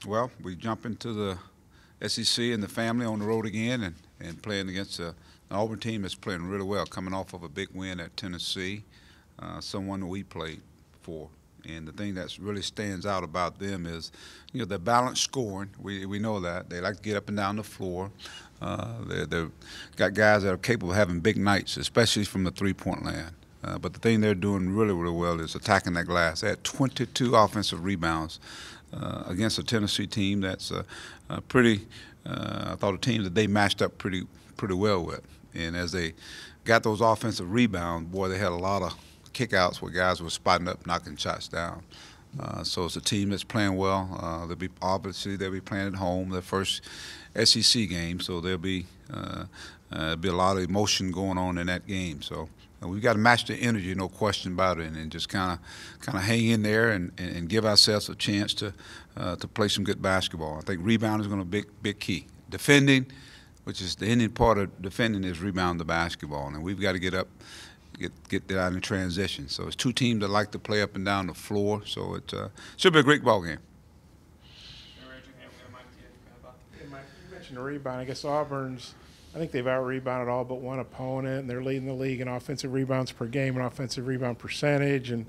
Well, we jump into the SEC and the family on the road again and playing against an Auburn team that's playing really well, coming off of a big win at Tennessee, someone that we played for. And the thing that really stands out about them is, their balanced scoring. We know that. They like to get up and down the floor. They've got guys that are capable of having big nights, especially from the three-point land. But the thing they're doing really, really well is attacking that glass. They had 22 offensive rebounds against a Tennessee team that's pretty. I thought a team that they matched up pretty well with. And as they got those offensive rebounds, boy, they had a lot of kickouts where guys were spotting up, knocking shots down. So it's a team that's playing well. They'll be playing at home, their first SEC game, so there'll be a lot of emotion going on in that game. So we've got to match the energy, no question about it, and just kind of hang in there and give ourselves a chance to play some good basketball. I think rebounding is going to be big key. Defending, which is the ending part of defending, is rebound the basketball, and we've got to get that out in transition. So it's two teams that like to play up and down the floor. So it should be a great ball game. You mentioned the rebound. I guess Auburn's, I think they've out-rebounded all but one opponent, and they're leading the league in offensive rebounds per game and offensive rebound percentage. And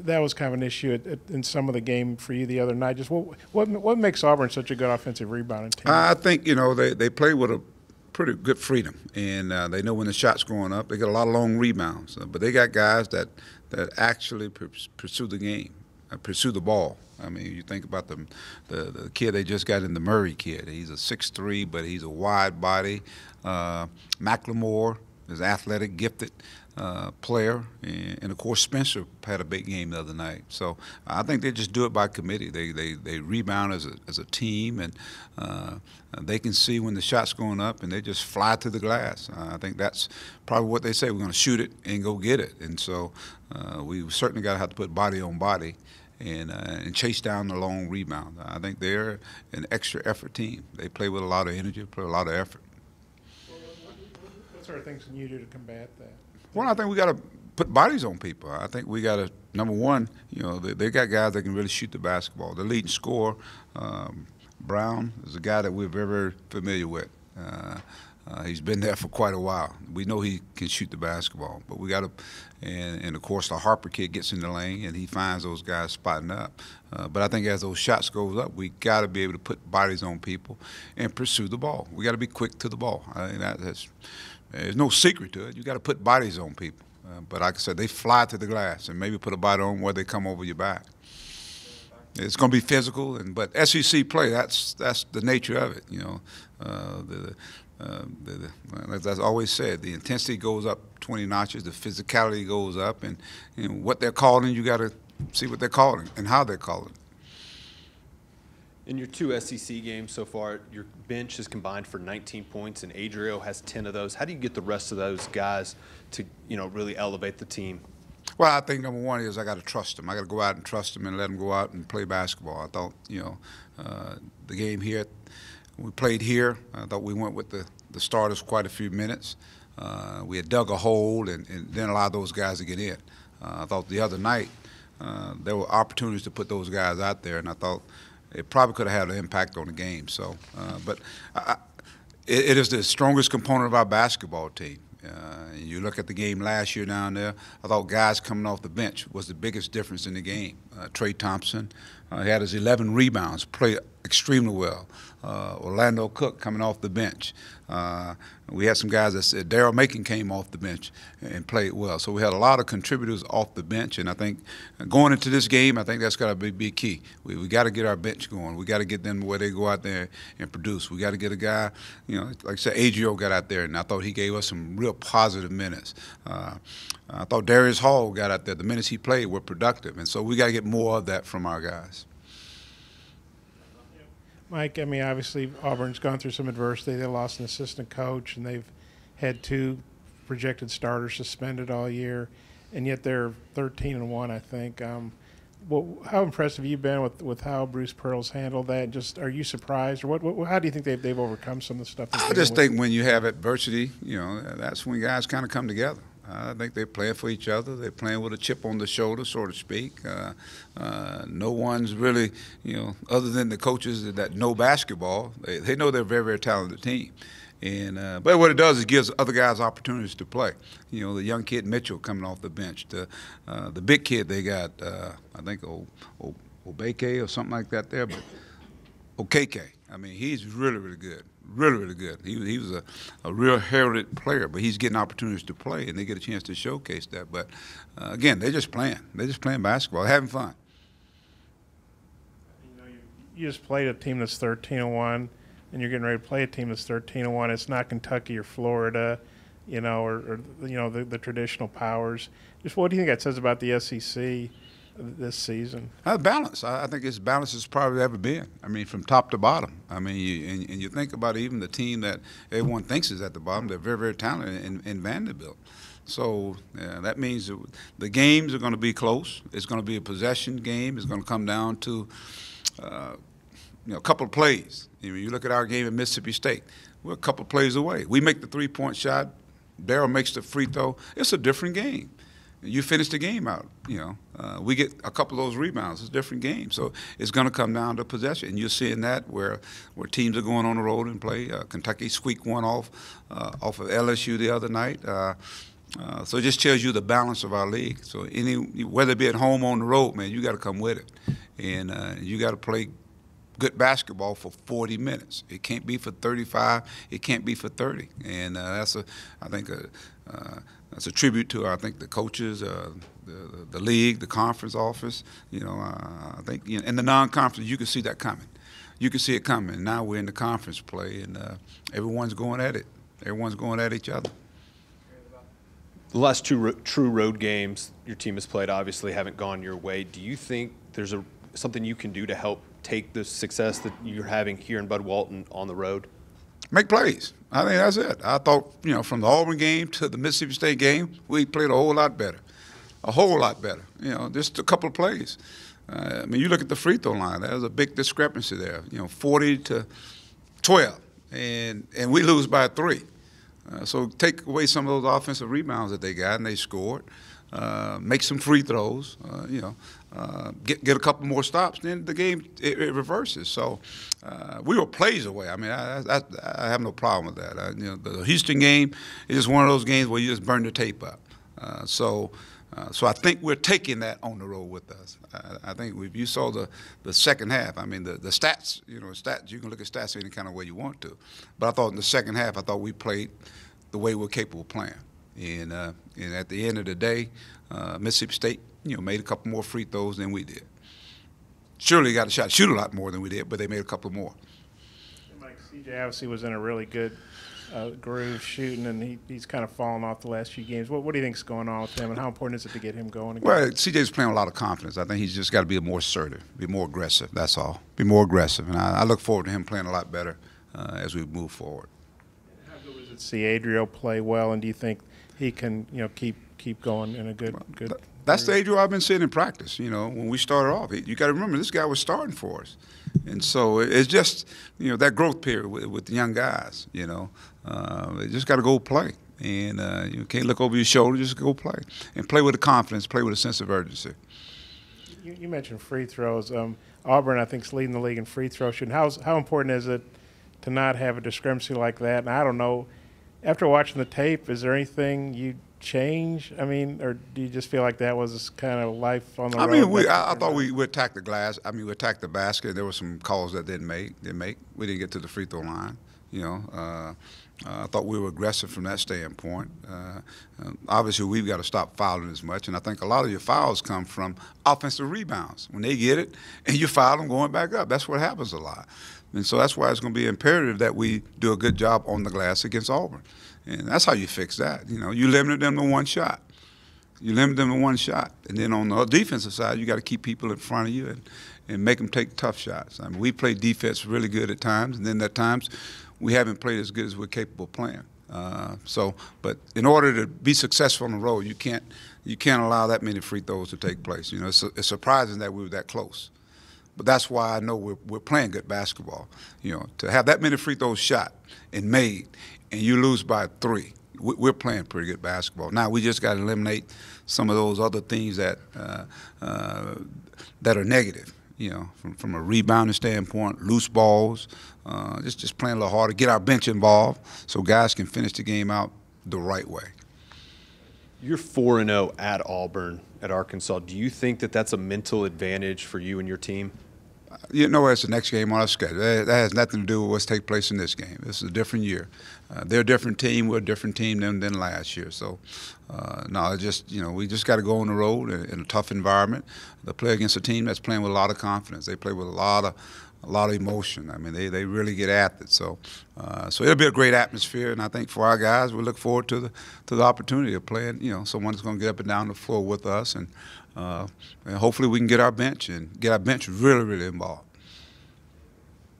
that was kind of an issue in some of the game for you the other night. Just what makes Auburn such a good offensive rebounding team? I think, they play with a pretty good freedom, and they know when the shot's going up. They got a lot of long rebounds, but they got guys that actually pursue the game, pursue the ball. I mean, you think about the kid they just got in, the Murray kid. He's a 6'3", but he's a wide body. McLemore is athletic, gifted player, and of course Spencer had a big game the other night. So I think they just do it by committee. They rebound as a team, and they can see when the shot's going up, and they just fly to the glass. I think that's probably what they say. We're going to shoot it and go get it. And so we certainly got to have to put body on body and chase down the long rebound. I think they're an extra effort team. They play with a lot of energy, play with a lot of effort. What sort of things can you do to combat that? Well, I think we got to put bodies on people. I think we got to, number one, they got guys that can really shoot the basketball. The leading scorer, Brown, is a guy that we're very, very familiar with. He's been there for quite a while. We know he can shoot the basketball, but we got to, and of course the Harper kid gets in the lane and he finds those guys spotting up. But I think as those shots goes up, we got to be able to put bodies on people and pursue the ball. We got to be quick to the ball. I think there's no secret to it. You got to put bodies on people. But like I said, they fly to the glass and maybe put a body on where they come over your back. It's going to be physical, but SEC play, that's the nature of it. As I always said, the intensity goes up 20 notches, the physicality goes up, and what they're calling, you got to see what they're calling and how they're calling. In your two SEC games so far, your bench has combined for 19 points, and Adrio has 10 of those. How do you get the rest of those guys to, really elevate the team? Well, I think number one is I got to trust them. I got to go out and trust them and let them go out and play basketball. I thought, the game here, we played here. I thought we went with the starters quite a few minutes. We had dug a hole and then allowed those guys to get in. I thought the other night there were opportunities to put those guys out there, and I thought it probably could have had an impact on the game. So, but it is the strongest component of our basketball team. You look at the game last year down there, I thought guys coming off the bench was the biggest difference in the game. Trey Thompson, he had his 11 rebounds, played extremely well. Orlando Cook coming off the bench. We had some guys that said Daryl Macon came off the bench and played well. So we had a lot of contributors off the bench, and I think going into this game, I think that's got to be key. We got to get our bench going. We got to get them where they go out there and produce. We got to get a guy, like I said, Adrio got out there, and I thought he gave us some real positive minutes. I thought Darius Hall got out there. The minutes he played were productive, and so we got to get more of that from our guys. Mike, I mean, obviously Auburn's gone through some adversity. They lost an assistant coach, and they've had two projected starters suspended all year, and yet they're 13-1, I think. How impressive have you been with how Bruce Pearl's handled that? Just, are you surprised, or how do you think they've overcome some of the stuff? I just think when you have adversity, that's when guys kind of come together. I think they're playing for each other. They're playing with a chip on the shoulder, so to speak. No one's really, other than the coaches that know basketball, they know they're a very, very talented team. And but what it does is gives other guys opportunities to play. The young kid Mitchell coming off the bench, the big kid they got, I think Obeke or something like that there, but Okeke. I mean, he's really, really good. Really, really good. He was a real heralded player, but he's getting opportunities to play, and they get a chance to showcase that. But, again, they're just playing. They're just playing basketball, having fun. You just played a team that's 13-1, and you're getting ready to play a team that's 13-1. It's not Kentucky or Florida, or the traditional powers. Just what do you think that says about the SEC this season? Balance. I think it's balanced as probably ever been. I mean, from top to bottom. I mean, you think about even the team that everyone thinks is at the bottom. They're very, very talented in Vanderbilt. So that means the games are going to be close. It's going to be a possession game. It's going to come down to a couple of plays. You look at our game at Mississippi State. We're a couple of plays away. We make the three-point shot. Darryl makes the free throw. It's a different game. You finish the game out, we get a couple of those rebounds. It's a different game. So it's going to come down to possession. And you're seeing that where teams are going on the road and play. Kentucky squeaked one off of LSU the other night. So it just tells you the balance of our league. So whether it be at home or on the road, man, you got to come with it. And you got to play good basketball for 40 minutes. It can't be for 35. It can't be for 30. And that's a tribute to, I think, the coaches, the league, the conference office. I think in the non-conference, you can see that coming. You can see it coming. Now we're in the conference play, and everyone's going at it. Everyone's going at each other. The last two true road games your team has played obviously haven't gone your way. Do you think there's something you can do to help take the success that you're having here in Bud Walton on the road? Make plays. I think that's it. I thought, from the Auburn game to the Mississippi State game, we played a whole lot better. A whole lot better. Just a couple of plays. You look at the free throw line. There's a big discrepancy there. 40 to 12, and we lose by 3. So take away some of those offensive rebounds that they got, and they scored. Make some free throws. Get a couple more stops, then the game it reverses. So we were plays away. I mean, I have no problem with that. The Houston game is just one of those games where you just burn the tape up. So I think we're taking that on the road with us. I think if you saw the second half, I mean, the stats, stats, you can look at stats any kind of way you want to. But I thought in the second half, we played the way we're capable of playing. And at the end of the day, Mississippi State, made a couple more free throws than we did. Surely got a shot to shoot a lot more than we did, but they made a couple more. Mike, CJ obviously was in a really good groove shooting, and he's kind of fallen off the last few games. What do you think's going on with him, and how important is it to get him going again? Well, CJ's playing with a lot of confidence. I think he's just got to be more assertive, be more aggressive. That's all. Be more aggressive, and I look forward to him playing a lot better as we move forward. How good was it to see Adriel play well, and do you think he can, keep going in a good? That's the Adriel I've been seeing in practice. When we started off, you got to remember this guy was starting for us, and so it's just that growth period with the young guys. They just got to go play, and you can't look over your shoulder. Just go play and play with the confidence, play with a sense of urgency. You mentioned free throws. Auburn, I think, is leading the league in free throw shooting. How important is it to not have a discrepancy like that? And I don't know. After watching the tape, is there anything you change? I mean, or do you just feel like that was kind of life on the road? I thought we attacked the glass. We attacked the basket. There were some calls that didn't make. We didn't get to the free throw line. I thought we were aggressive from that standpoint. Obviously, we've got to stop fouling as much, and I think a lot of your fouls come from offensive rebounds. When they get it, and you foul them going back up, that's what happens a lot. And so that's why it's going to be imperative that we do a good job on the glass against Auburn. And that's how you fix that. You limit them to one shot. You limit them to one shot. And then on the defensive side, you got to keep people in front of you and make them take tough shots. We play defense really good at times, and then at times we haven't played as good as we're capable of playing. But in order to be successful on the road, you can't allow that many free throws to take place. It's surprising that we were that close. But that's why I know we're playing good basketball. To have that many free throws shot and made, and you lose by 3. we're playing pretty good basketball. Now we just got to eliminate some of those other things that that are negative. You know, from a rebounding standpoint, loose balls, just playing a little harder, get our bench involved so guys can finish the game out the right way. You're 4-0 at Auburn, at Arkansas. Do you think that that's a mental advantage for you and your team? You know, it's the next game on our schedule. That has nothing to do with what's take place in this game. This is a different year. They're a different team. We're a different team than last year. So, no, just, you know, we just got to go on the road in a tough environment. They play against a team that's playing with a lot of confidence. They play with a lot of emotion. I mean, they really get at it. So, so it'll be a great atmosphere. And I think for our guys, we look forward to the opportunity of playing. You know, someone that's going to get up and down the floor with us, and hopefully we can get our bench really, really involved.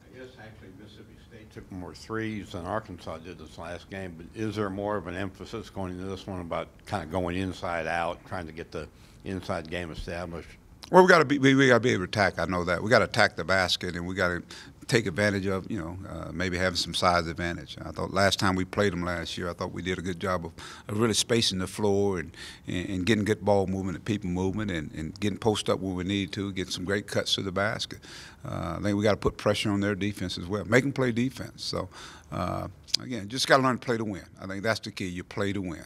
I guess actually Mississippi State took more threes than Arkansas did this last game, but is there more of an emphasis going into this one about kind of going inside out, trying to get the inside game established? Well, we got to be able to attack. I know that we got to attack the basket, and we got to take advantage of, you know, maybe having some size advantage. I thought last time we played them last year, I thought we did a good job of really spacing the floor and getting good ball movement and people movement and getting post up when we need to, getting some great cuts to the basket. I think we got to put pressure on their defense as well, make them play defense. So again, just got to learn to play to win. I think that's the key. You play to win.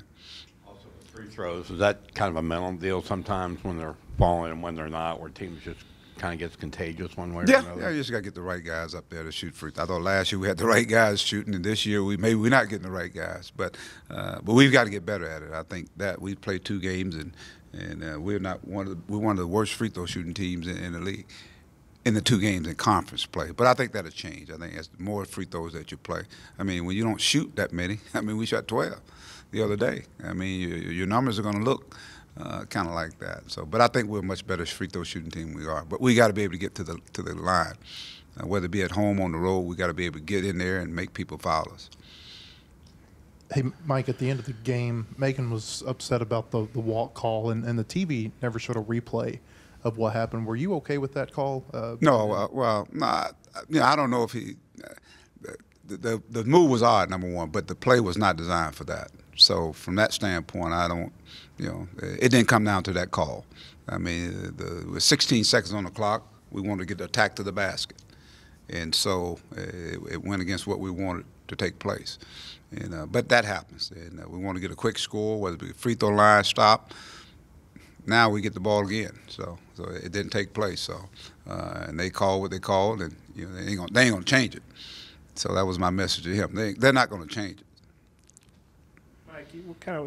Also, the free throws, is that kind of a mental deal sometimes when they're falling and when they're not, where teams just kind of gets contagious one way or another? Yeah, you just got to get the right guys up there to shoot free. I thought last year we had the right guys shooting, and this year we're not getting the right guys. But we've got to get better at it. I think that we played 2 games, and we're one of the worst free throw shooting teams in the league in the 2 games in conference play. But I think that'll change. I think it's more free throws that you play. I mean, when you don't shoot that many, I mean, we shot 12 the other day. I mean, your numbers are going to look kind of like that. So, but I think we're a much better free throw shooting team than we are. But we got to be able to get to the line, whether it be at home or on the road. We got to be able to get in there and make people foul us. Hey, Mike, at the end of the game, Megan was upset about the walk call, and the TV never showed a replay of what happened. Were you okay with that call? No, well, nah, you know, I don't know if he the move was odd, number one, but the play was not designed for that. So from that standpoint, I don't, you know, it didn't come down to that call. I mean, with 16 seconds on the clock, we wanted to get the attack to the basket. And so it went against what we wanted to take place. And, but that happens. And we want to get a quick score, whether it be a free throw line stop. Now we get the ball again. So it didn't take place. So and they called what they called, and you know, they ain't gonna change it. So that was my message to him. They're not gonna change it. Mike,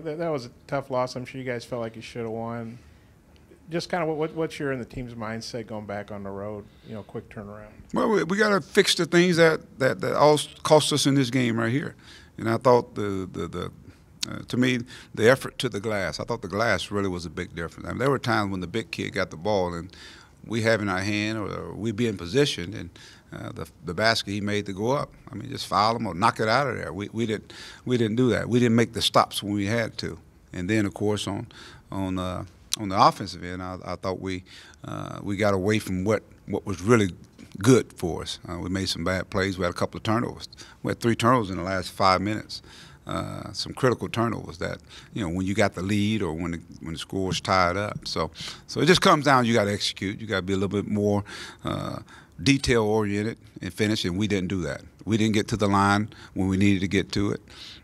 that was a tough loss. I'm sure you guys felt like you should have won. Just kind of what's your and the team's mindset going back on the road? You know, quick turnaround. Well, we got to fix the things that all cost us in this game right here. And I thought to me, the effort to the glass. I thought the glass really was a big difference. I mean, there were times when the big kid got the ball and we have in our hand, or we be in position, and the basket he made to go up. I mean, just foul him or knock it out of there. We didn't do that. We didn't make the stops when we had to. And then, of course, on the offensive end, I thought we got away from what was really good for us. We made some bad plays. We had a couple of turnovers. We had 3 turnovers in the last 5 minutes. Some critical turnovers that, you know, when you got the lead or when the score was tied up. So it just comes down, you got to execute. You got to be a little bit more detail oriented and finish, and we didn't do that. We didn't get to the line when we needed to get to it.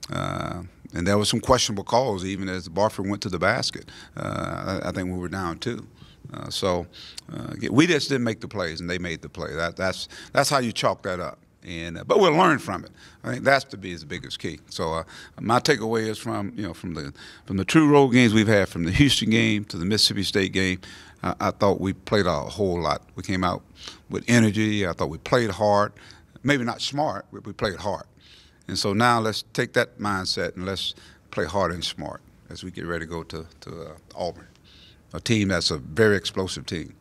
And there were some questionable calls even as Barford went to the basket. I think we were down 2. So we just didn't make the plays, and they made the play. That's how you chalk that up. And but we'll learn from it. I think that's the biggest key. So my takeaway is from the 2 road games we've had, from the Houston game to the Mississippi State game, I thought we played a whole lot. We came out with energy. I thought we played hard. Maybe not smart, but we played hard. And so now let's take that mindset and let's play hard and smart as we get ready to go to Auburn, a team that's a very explosive team.